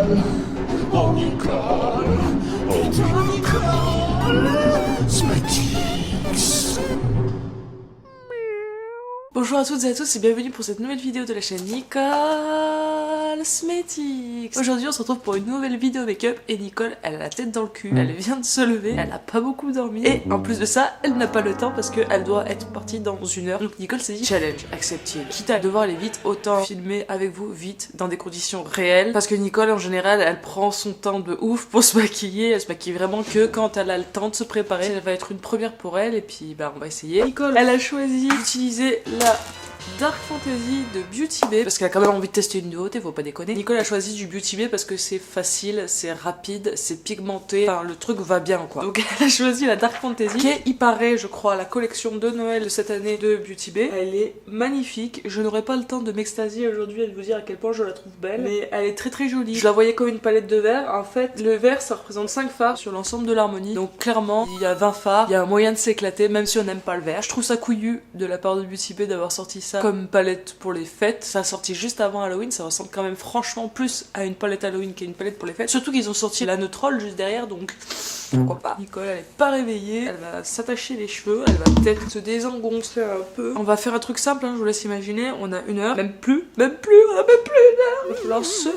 Oh Nicole, oh Nicole, Smatix. Bonjour à toutes et à tous et bienvenue pour cette nouvelle vidéo de la chaîne Nicole Smatix. Aujourd'hui on se retrouve pour une nouvelle vidéo make-up et Nicole elle a la tête dans le cul, elle vient de se lever, elle a pas beaucoup dormi et en plus de ça elle n'a pas le temps parce qu'elle doit être partie dans 1 heure. Donc Nicole s'est dit challenge accepted, quitte à devoir aller vite autant filmer avec vous vite dans des conditions réelles parce que Nicole en général elle prend son temps de ouf pour se maquiller, elle se maquille vraiment que quand elle a le temps de se préparer. Elle va être une première pour elle et puis bah on va essayer. Nicole elle a choisi d'utiliser la Dark Fantasy de Beauty Bay parce qu'elle a quand même envie de tester une nouveauté, faut pas déconner. Nicole a choisi du Beauty Bay parce que c'est facile, c'est rapide, c'est pigmenté, enfin le truc va bien quoi. Donc elle a choisi la Dark Fantasy qui est, il paraît, je crois, la collection de Noël de cette année de Beauty Bay. Elle est magnifique, je n'aurai pas le temps de m'extasier aujourd'hui et de vous dire à quel point je la trouve belle, mais elle est très très jolie. Je la voyais comme une palette de verre, en fait le vert ça représente 5 fards sur l'ensemble de l'harmonie, donc clairement il y a 20 fards, il y a un moyen de s'éclater même si on n'aime pas le vert. Je trouve ça couillu de la part de Beauty Bay d'avoir sorti ça comme palette pour les fêtes. Ça a sorti juste avant Halloween, ça ressemble quand même franchement plus à une palette Halloween qu'à une palette pour les fêtes. Surtout qu'ils ont sorti la neutrale juste derrière, donc pourquoi pas. Nicole elle est pas réveillée, elle va s'attacher les cheveux, elle va peut-être se désengoncer un peu. On va faire un truc simple, hein, je vous laisse imaginer, on a 1 heure, même plus, on a même plus 1 heure. Il va falloir se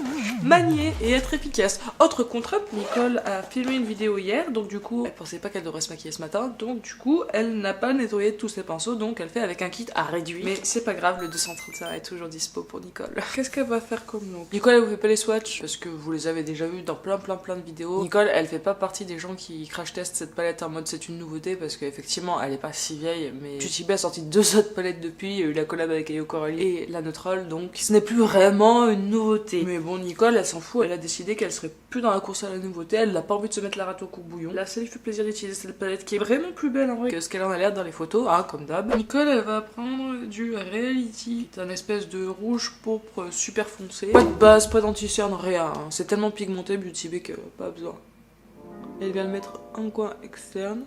manier et être efficace. Autre contrainte, Nicole a filmé une vidéo hier, donc du coup elle pensait pas qu'elle devrait se maquiller ce matin, donc du coup elle n'a pas nettoyé tous ses pinceaux, donc elle fait avec un kit à réduire. Mais c'est pas grave, le 235 est toujours dispo pour Nicole. Qu'est-ce qu'elle va faire comme look? Nicole elle vous fait pas les swatchs parce que vous les avez déjà vus dans plein de vidéos. Nicole elle fait pas partie des gens qui crash testent cette palette en mode c'est une nouveauté parce qu'effectivement elle est pas si vieille, mais Beauty Bay a sorti 2 autres palettes depuis, il y a eu la collab avec Ayo Coralie et la neutrale, donc ce n'est plus vraiment une nouveauté. Mais bon, Nicole elle s'en fout, elle a décidé qu'elle serait plus dans la course à la nouveauté, elle n'a pas envie de se mettre la rate au coupe-bouillon. Là ça lui fait plaisir d'utiliser cette palette qui est vraiment plus belle en vrai que ce qu'elle en a l'air dans les photos, hein, comme d'hab. Nicole elle va prendre du Reality, c'est un espèce de rouge pourpre super foncé. Pas de base, pas d'anti-cerne, rien, hein. C'est tellement pigmenté Beauty Bay que pas besoin. Elle vient le mettre en coin externe.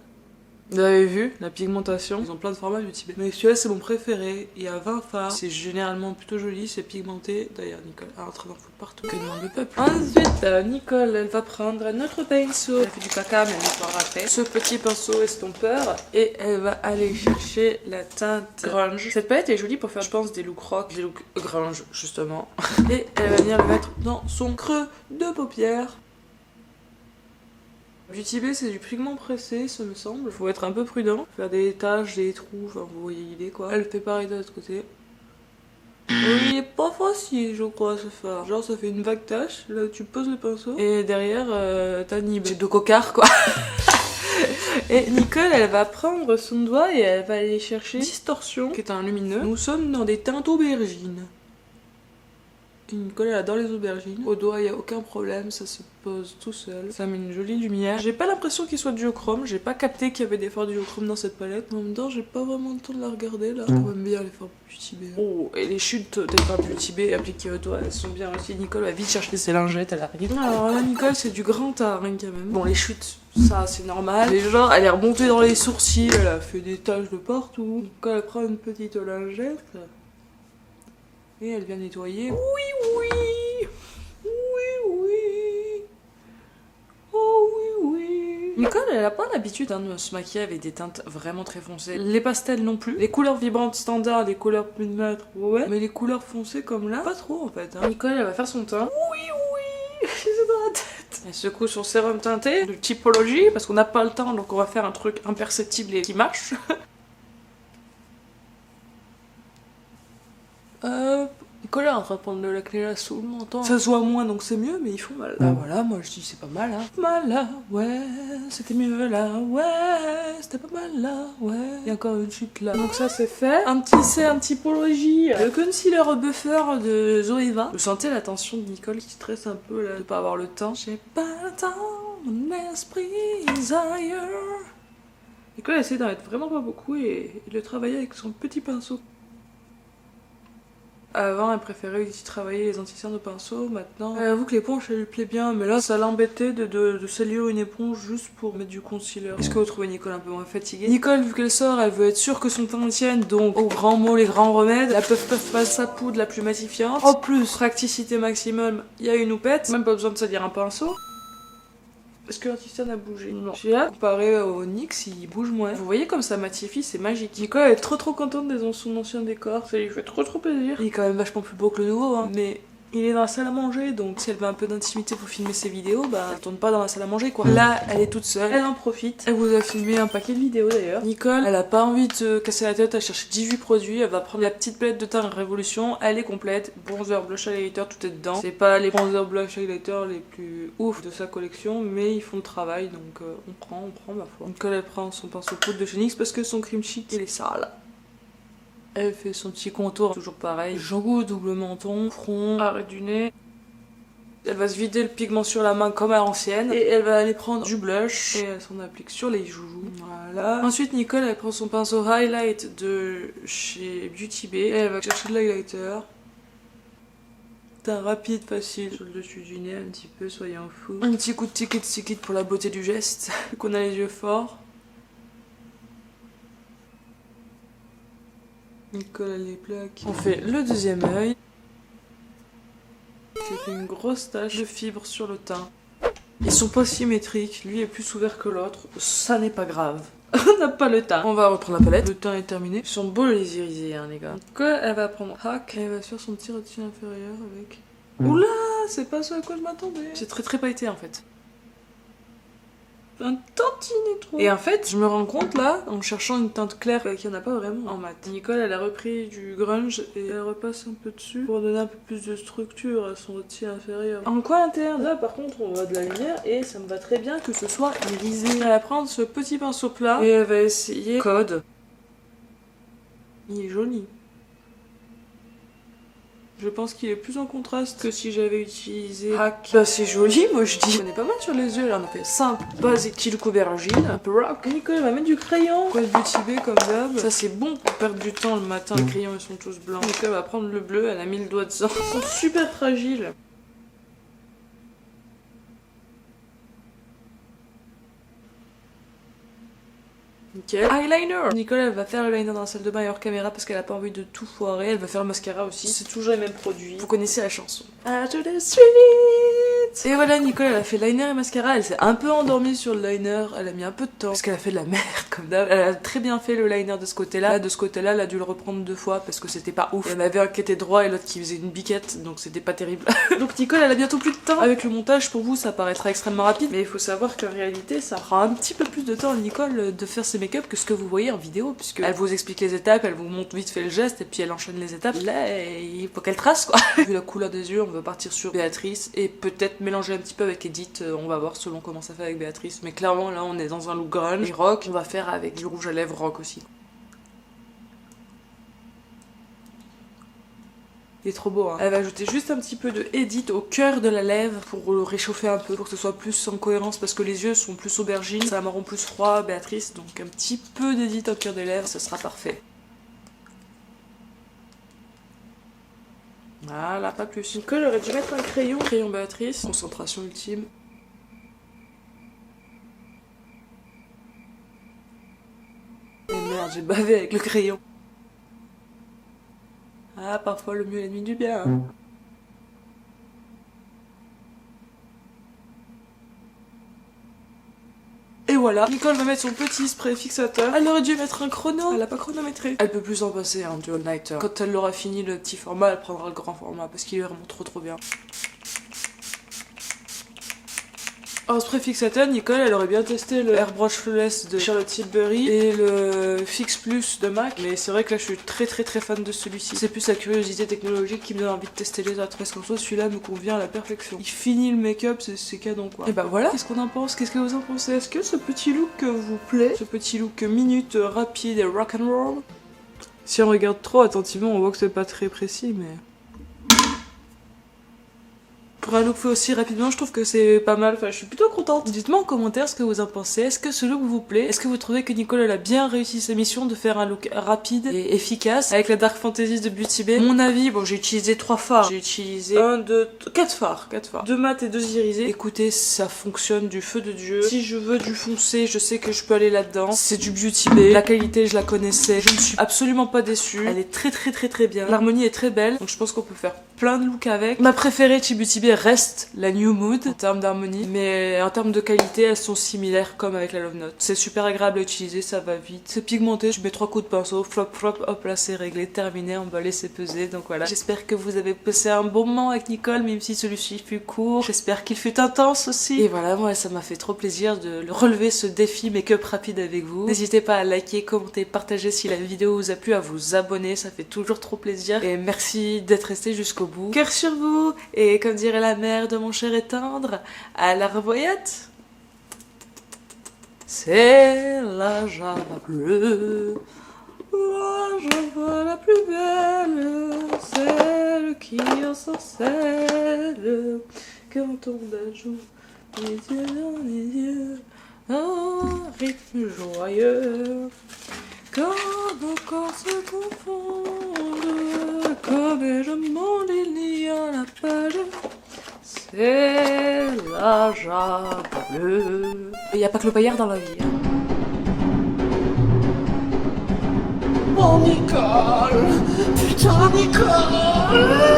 Vous avez vu la pigmentation? Ils ont plein de formats Beauty Bay. Mais celui-là c'est mon préféré, il y a 20 fards, c'est généralement plutôt joli, c'est pigmenté. D'ailleurs Nicole a en train d'en foutre partout. Que demande le peuple? Ensuite Nicole elle va prendre notre pinceau. Elle fait du caca mais elle nettoiera après. Ce petit pinceau estompeur et elle va aller chercher la teinte grunge. Cette palette est jolie pour faire je pense des looks rock, des looks grunge justement. Et elle va venir le mettre dans son creux de paupière. Beauty Bay c'est du pigment pressé, ça me semble. Faut être un peu prudent, faire des taches, des trous, enfin vous voyez l'idée quoi. Elle fait pareil de l'autre côté. Il est pas facile je crois ce fard. Genre ça fait une vague tache, là tu poses le pinceau et derrière t'as Nib. C'est de cocard quoi. Et Nicole elle va prendre son doigt et elle va aller chercher Distorsion qui est un lumineux. Nous sommes dans des teintes aubergines. Nicole elle adore les aubergines. Au doigt il n'y a aucun problème, ça se pose tout seul. Ça met une jolie lumière. J'ai pas l'impression qu'il soit duochrome, j'ai pas capté qu'il y avait des fards duochrome dans cette palette. En même temps j'ai pas vraiment le temps de la regarder là. Quand même bien les fards Beauty Bay. Oh, et les chutes des fards Beauty Bay appliquées au doigt elles sont bien aussi. Nicole va vite chercher ses lingettes, elle arrive. Alors là Nicole c'est du grand art hein, quand même. Bon les chutes ça c'est normal. Mais genre elle est remontée dans les sourcils, elle a fait des taches de partout. Quand elle prend une petite lingette et elle vient nettoyer. Oui. Oh oui. Nicole elle a pas l'habitude hein, de se maquiller avec des teintes vraiment très foncées. Les pastels non plus. Les couleurs vibrantes standards, les couleurs plus neutres, ouais. Mais les couleurs foncées comme là, pas trop en fait. Hein. Nicole elle va faire son teint. Oui. J'ai dans la tête. Elle secoue son sérum teinté de typologie parce qu'on n'a pas le temps donc on va faire un truc imperceptible et qui marche. Nicole est en train de prendre de la clé là sous le menton. Ça se voit moins donc c'est mieux mais ils font mal. Ah voilà, moi je dis c'est pas mal hein. Mal là, ouais, c'était mieux là, ouais, c'était pas mal là, ouais. Il y a encore une chute là. Donc ça c'est fait. Un petit C, un typologie. Le concealer buffer de Zoeva. Vous sentez la tension de Nicole qui stresse un peu là de pas avoir le temps. J'ai pas le temps, mon esprit is higher. Nicole essaie d'en mettre vraiment pas beaucoup et de le travailler avec son petit pinceau. Avant, elle préférait travailler les anti-cernes au pinceau. Maintenant, elle avoue que l'éponge, elle lui plaît bien. Mais là, ça l'embêtait de salir une éponge juste pour mettre du concealer. Est-ce que vous trouvez Nicole un peu moins fatiguée? Nicole, vu qu'elle sort, elle veut être sûre que son teint tienne. Donc, aux grands mots, les grands remèdes. La puff pas sa poudre la plus matifiante. En plus, praticité maximum, il y a une houppette. Même pas besoin de salir un pinceau. Est-ce que l'anti-cerne a bougé? Non. J'ai hâte, comparé au NYX, il bouge moins. Vous voyez comme ça matifie, c'est magique. Nicole elle est trop contente de son ancien décor. Ça lui fait trop plaisir. Il est quand même vachement plus beau que le nouveau, hein. Mais il est dans la salle à manger, donc si elle veut un peu d'intimité pour filmer ses vidéos, bah elle tourne pas dans la salle à manger quoi. Là, elle est toute seule, elle en profite. Elle vous a filmé un paquet de vidéos d'ailleurs. Nicole, elle a pas envie de se casser la tête à chercher 18 produits, elle va prendre la petite palette de teint Révolution, elle est complète. Bronzer, blush, highlighter, tout est dedans. C'est pas les bronzer, blush, highlighter les plus ouf de sa collection, mais ils font le travail, donc on prend ma foi. Nicole, elle prend son pinceau poudre de chez NYX parce que son cream cheek, il est sale. Elle fait son petit contour, toujours pareil. Joues, double menton, front, arrêt du nez. Elle va se vider le pigment sur la main comme à l'ancienne. Et elle va aller prendre du blush. Et elle s'en applique sur les joues. Voilà. Ensuite, Nicole, elle prend son pinceau highlight de chez Beauty Bay. Et elle va chercher de l'highlighter. Teint rapide, facile. Sur le dessus du nez, un petit peu, soyons fous. Un petit coup de ticket pour la beauté du geste. Vu qu'on a les yeux forts. Nicole, elle les plaque. On fait le deuxième œil. C'est une grosse tache de fibres sur le teint. Ils sont pas symétriques. Lui est plus ouvert que l'autre. Ça n'est pas grave. On n'a pas le teint. On va reprendre la palette. Le teint est terminé. Ils sont beaux les irisés, hein, les gars. Nicole, elle va prendre Hack. Et elle va faire son petit retrait inférieur avec... Oula, c'est pas ce à quoi je m'attendais. C'est très pailleté en fait. Un tantinet trop. Et en fait, je me rends compte là, en cherchant une teinte claire qu'il n'y en a pas vraiment en mat. Nicole, elle a repris du grunge et elle repasse un peu dessus pour donner un peu plus de structure à son outil inférieur. En coin interne, là par contre, on voit de la lumière et ça me va très bien que ce soit irisé. Elle va prendre ce petit pinceau plat et elle va essayer Code. Il est joli. Je pense qu'il est plus en contraste que si j'avais utilisé Hack. Bah c'est joli, moi je dis. On est pas mal sur les yeux, là on a fait simple, basique, petit aubergine, un peu rock. Nicole elle va mettre du crayon. Quoi de Beauty Bay comme d'hab. Ça c'est bon pour perdre du temps le matin, les crayons ils sont tous blancs. Nicole va prendre le bleu, elle a mis le doigt dedans. Ils sont super fragiles. Nickel. Eyeliner. Nicole elle va faire le liner dans la salle de bain et hors caméra parce qu'elle a pas envie de tout foirer. Elle va faire le mascara aussi. C'est toujours les mêmes produits. Vous connaissez la chanson. Ah, to the street. Et voilà, Nicole elle a fait liner et mascara. Elle s'est un peu endormie sur le liner. Elle a mis un peu de temps parce qu'elle a fait de la merde comme d'hab. Elle a très bien fait le liner de ce côté-là. Là, de ce côté-là, elle a dû le reprendre 2 fois parce que c'était pas ouf. Il y en avait un qui était droit et l'autre qui faisait une biquette, donc c'était pas terrible. Donc Nicole elle a bientôt plus de temps. Avec le montage, pour vous ça paraîtra extrêmement rapide, mais il faut savoir qu'en réalité ça prend un petit peu plus de temps à Nicole de faire ses make-up que ce que vous voyez en vidéo, puisque elle vous explique les étapes, elle vous montre vite fait le geste et puis elle enchaîne les étapes. Là il faut qu'elle trace quoi. Vu la couleur des yeux, on va partir sur Béatrice et peut-être mélanger un petit peu avec Edith, on va voir selon comment ça fait avec Béatrice, mais clairement là on est dans un look grunge et rock. On va faire avec du rouge à lèvres rock aussi. Il est trop beau, hein. Elle va ajouter juste un petit peu de Edith au cœur de la lèvre pour le réchauffer un peu, pour que ce soit plus en cohérence, parce que les yeux sont plus aubergines, ça marron plus froid, Béatrice, donc un petit peu d'Edith au cœur des lèvres, ce sera parfait. Voilà, pas plus. Nicole aurait dû mettre un crayon Béatrice, concentration ultime. Et merde, j'ai bavé avec le crayon. Ah, parfois le mieux est l'ennemi du bien. Hein. Et voilà, Nicole va mettre son petit spray fixateur. Elle aurait dû mettre un chrono, elle a pas chronométré. Elle peut plus en passer, hein, du all-nighter. Quand elle aura fini le petit format, elle prendra le grand format parce qu'il est vraiment trop bien. En spray fixateur, Nicole, elle aurait bien testé le Airbrush Flawless de Charlotte Tilbury et le Fix Plus de MAC, mais c'est vrai que là je suis très fan de celui-ci. C'est plus la curiosité technologique qui me donne envie de tester les autres, parce qu'en soi celui-là me convient à la perfection. Il finit le make-up, c'est canon quoi. Et bah voilà, qu'est-ce qu'on en pense? Qu'est-ce que vous en pensez? Est-ce que ce petit look vous plaît? Ce petit look minute, rapide et rock'n'roll? Si on regarde trop attentivement, on voit que c'est pas très précis, mais... Pour un look fait aussi rapidement, je trouve que c'est pas mal, enfin je suis plutôt contente. Dites-moi en commentaire ce que vous en pensez, est-ce que ce look vous plaît? Est-ce que vous trouvez que Nicole elle a bien réussi sa mission de faire un look rapide et efficace avec la Dark Fantasy de Beauty Bay? Mon avis, bon j'ai utilisé 3 fards, j'ai utilisé 4 fards, 2 mat et 2 irisés. Écoutez, ça fonctionne du feu de Dieu. Si je veux du foncé, je sais que je peux aller là-dedans. C'est du Beauty Bay, la qualité je la connaissais, je ne suis absolument pas déçue. Elle est très bien, l'harmonie est très belle, donc je pense qu'on peut faire plein de looks avec. Ma préférée chez Beauty Bay reste la New Mood en termes d'harmonie, mais en termes de qualité elles sont similaires comme avec la Love Note. C'est super agréable à utiliser, ça va vite, c'est pigmenté, je mets 3 coups de pinceau, flop flop, hop là c'est réglé, terminé, emballé, c'est pesé. Donc voilà, j'espère que vous avez passé un bon moment avec Nicole, même si celui-ci fut court, j'espère qu'il fut intense aussi. Et voilà, moi ça m'a fait trop plaisir de relever ce défi make-up rapide avec vous. N'hésitez pas à liker, commenter, partager si la vidéo vous a plu, à vous abonner, ça fait toujours trop plaisir, et merci d'être resté jusqu'au bout. Cœur sur vous, et comme dirait la mère de mon cher et tendre, à la revoyate. C'est la Java bleue, la Java la plus belle, celle qui ensorcelle quand on ajoute les yeux dans les yeux, un rythme joyeux. Quand nos corps se confondent, comme je m'en délie à la page, c'est la Java bleue. Il n'y a pas que le paillard dans la vie. Hein. Oh Nicole, putain Nicole.